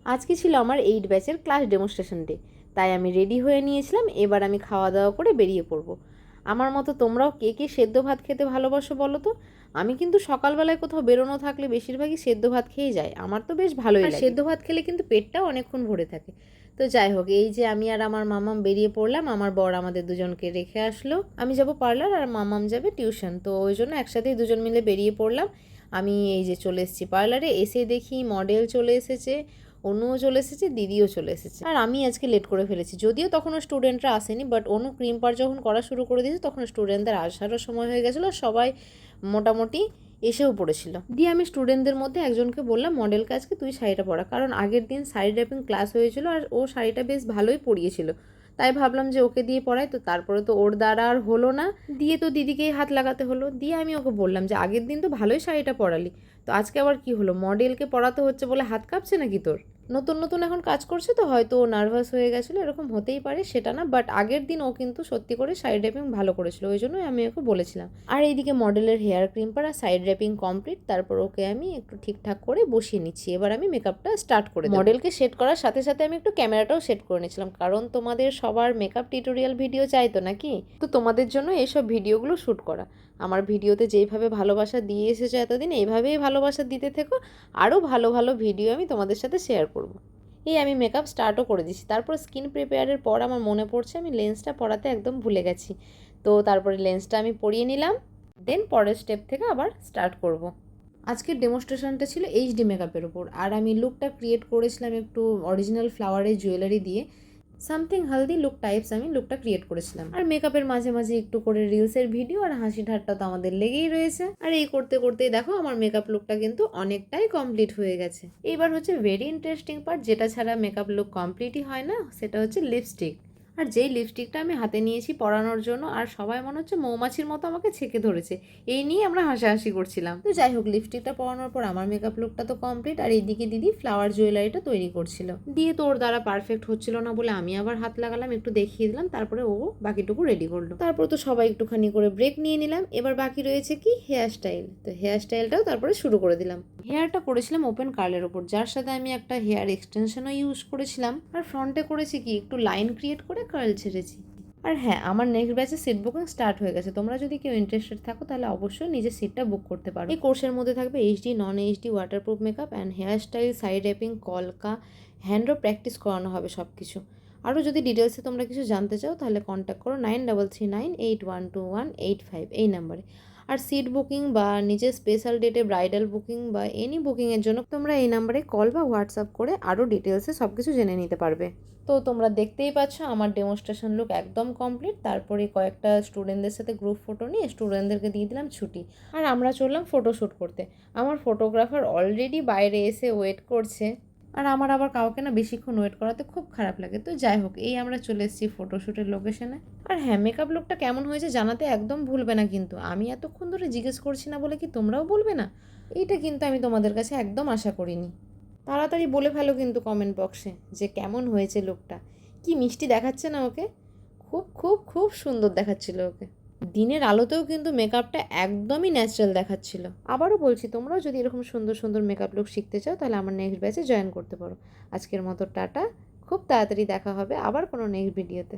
আজকে ছিল আমার 8 ব্যাচের ক্লাস ডেমনস্ট্রেশন ডে, তাই আমি রেডি হয়ে নিয়েছিলাম। এবার আমি খাওয়া দাওয়া করে বেরিয়ে পড়বো। আমার মতো তোমরাও কে কে সেদ্ধ ভাত খেতে ভালোবাসো বলো তো? আমি কিন্তু সকালবেলায় কোথাও বেরোনো থাকলে বেশিরভাগই সেদ্ধ ভাত খেয়ে যাই, আমার তো বেশ ভালোই লাগে। সেদ্ধ ভাত খেলে কিন্তু পেটটাও অনেকক্ষণ ভরে থাকে। তো যাই হোক, এই যে আমি আর আমার মামাম বেরিয়ে পড়লাম। আমার বর আমাদের দুজনকে রেখে আসলো। আমি যাব পার্লার আর মামাম যাবে টিউশন, তো ওই জন্য একসাথেই দুজন মিলে বেরিয়ে পড়লাম। আমি এই যে চলে এসেছি পার্লারে, এসে দেখি মডেল চলে এসেছে, অনুও চলে এসেছে, দিদিও চলে এসেছে। আর আমি আজকে লেট করে ফেলেছি, যদিও তখনও স্টুডেন্টরা আসেনি, বাট অনু ক্রিম পার যখন করা শুরু করে দিয়েছে তখন স্টুডেন্টদের আসারও সময় হয়ে গেছিলো। সবাই মোটামুটি এসেও পড়েছিল। দিয়ে আমি স্টুডেন্টদের মধ্যে একজনকে বললাম মডেলকে আজকে তুই শাড়িটা পরা, কারণ আগের দিন শাড়ি র্যাপিং ক্লাস হয়েছিল আর ও শাড়িটা বেশ ভালোই পরিয়েছিল। তাই ভাবলাম যে ওকে দিয়ে পড়াই, তো তারপরে তো ওর দ্বারা আর হলো না, দিয়ে তো দিদিকেই হাত লাগাতে হলো। দিয়ে আমি ওকে বললাম যে আগের দিন তো ভালোই শাড়িটা পরালি, তো আজকে আবার কি হলো? মডেলকে পড়াতে হচ্ছে বলে হাত কাঁপছে নাকি তোর? নতুন নতুন এখন কাজ করছে তো হয়তো ও নার্ভাস হয়ে গেছিলো, এরকম হতেই পারে, সেটা না। বাট আগের দিন ও কিন্তু সত্যি করে সাইড র্যাপিং ভালো করেছিল, ওই জন্যই আমি ওকে বলেছিলাম। আর এইদিকে মডেলের হেয়ার ক্রিম্পার আর সাইড র্যাপিং কমপ্লিট, তারপর ওকে আমি একটু ঠিকঠাক করে বসিয়ে নিচ্ছি। এবার আমি মেকআপটা স্টার্ট করে দেব। মডেলকে সেট করার সাথে সাথে আমি একটু ক্যামেরাটাও সেট করে নিয়েছিলাম, কারণ তোমাদের সবার মেকআপ টিউটোরিয়াল ভিডিও চাইতো নাকি, তো তোমাদের জন্য এইসব ভিডিওগুলো শ্যুট করা। আমার ভিডিওতে যেইভাবে ভালোবাসা দিয়ে এসেছো এতদিন, এইভাবেই ভালোবাসা দিতে থেকো। আরও ভালো ভালো ভিডিও আমি তোমাদের সাথে শেয়ার করব। এই আমি মেকআপ স্টার্টও করে দিচ্ছি। তারপর স্কিন প্রিপেয়ারের পর আমার মনে পড়ছে আমি লেন্সটা পরাতে একদম ভুলে গেছি, তো তারপরে লেন্সটা আমি পরিয়ে নিলাম। দেন পরের স্টেপ থেকে আবার স্টার্ট করব। আজকের ডেমনস্ট্রেশনটা ছিল এইচডি মেকআপের ওপর, আর আমি লুকটা ক্রিয়েট করেছিলাম একটু অরিজিনাল ফ্লাওয়ারের জুয়েলারি দিয়ে। সামথিং হেলদি লুক টাইপস আমি লুকটা ক্রিয়েট করেছিলাম। আর মেকআপের মাঝে মাঝে একটু করে রিলসের ভিডিও আর হাসি ঠাট্টা তো আমাদের লেগেই রয়েছে। আর এই করতে করতেই দেখো আমার মেকআপ লুকটা কিন্তু অনেকটাই কমপ্লিট হয়ে গেছে। এইবার হচ্ছে ভেরি ইন্টারেস্টিং পার্ট, যেটা ছাড়া মেকআপ লুক কমপ্লিটই হয় না, সেটা হচ্ছে লিপস্টিক। আর যেই লিপস্টিকটা আমি হাতে নিয়েছি পরানোর জন্য, আর সবাই মনে হচ্ছে মৌমাছির মতো আমাকে ছেঁকে ধরেছে, এই নিয়ে আমরা হাসাহাসি করছিলাম। তো যাই হোক, লিপস্টিকটা পরানোর পর আমার মেকআপ লুকটা তো কমপ্লিট, আর এইদিকে দিদি ফ্লাওয়ার জুয়েলারিটা তৈরি করছিল। দিয়ে তো ওর দ্বারা পারফেক্ট হচ্ছিল না বলে আমি আবার হাত লাগালাম, একটু দেখিয়ে দিলাম, তারপরে ও বাকিটুকু রেডি করলো। তারপর তো সবাই একটুখানি করে ব্রেক নিয়ে নিলাম। এবার বাকি রয়েছে কি হেয়ার স্টাইল, তো হেয়ার স্টাইলটাও তারপরে শুরু করে দিলাম। হেয়ারটা করেছিলাম ওপেন কার্লের ওপর, যার সাথে আমি একটা হেয়ার এক্সটেনশনও ইউজ করেছিলাম। আর ফ্রন্টে করেছি কি একটু লাইন ক্রিয়েট করে কার্ল ছেড়েছি। আর হ্যাঁ, আমার নেক্সট ব্যাচে সিট বুকিং স্টার্ট হয়ে গেছে। তোমরা যদি কেউ ইন্টারেস্টেড থাকো তাহলে অবশ্যই নিজের সিটটা বুক করতে পারো। এই কোর্সের মধ্যে থাকবে HD, non HD, waterproof makeup and hair style, side wrapping, কলকা, হ্যান্ডও প্র্যাকটিস করানো হবে সব কিছু। আরও যদি ডিটেলসে তোমরা কিছু জানতে চাও তাহলে কন্ট্যাক্ট করো 9339812185 এই নাম্বারে। আর সিট বুকিং বা নিজের স্পেশাল ডেটে ব্রাইডাল বুকিং বা এনি বুকিংয়ের জন্য তোমরা এই নাম্বারে কল বা হোয়াটসঅ্যাপ করে আরও ডিটেলসে সব কিছু জেনে নিতে পারবে। তো তোমরা দেখতেই পাচ্ছ আমার ডেমনস্ট্রেশন লুক একদম কমপ্লিট। তারপরে কয়েকটা স্টুডেন্টদের সাথে গ্রুপ ফটো নিয়ে স্টুডেন্টদেরকে দিয়ে দিলাম ছুটি, আর আমরা চললাম ফটোশ্যুট করতে। আমার ফটোগ্রাফার অলরেডি বাইরে এসে ওয়েট করছে, আর আমার আবার কাউকে না বেশিক্ষণ ওয়েট করাতে খুব খারাপ লাগে। তো যাই হোক, এই আমরা চলে এসেছি ফটোশ্যুটের লোকেশনে। আর হ্যাঁ, মেকআপ লুকটা কেমন হয়েছে জানাতে একদম ভুলবে না কিন্তু। আমি এতক্ষণ ধরে জিজ্ঞেস করছি না বলে কি তোমরাও বলবে না? এইটা কিন্তু আমি তোমাদের কাছে একদম আশা করিনি। তাড়াতাড়ি বলে ফেলো কিন্তু কমেন্ট বক্সে যে কেমন হয়েছে লুকটা। কি মিষ্টি দেখাচ্ছে না ওকে? খুব খুব খুব সুন্দর দেখাচ্ছিল ওকে। দিনের আলোতেও কিন্তু মেকআপটা একদমই ন্যাচারাল দেখাচ্ছিল। আবারও বলছি, তোমরাও যদি এরকম সুন্দর সুন্দর মেকআপ লুক শিখতে চাও তাহলে আমার নেক্সট ব্যাচে জয়েন করতে পারো। আজকের মতো টাটা, খুব তাড়াতাড়ি দেখা হবে আবার কোনো নেক্সট ভিডিওতে।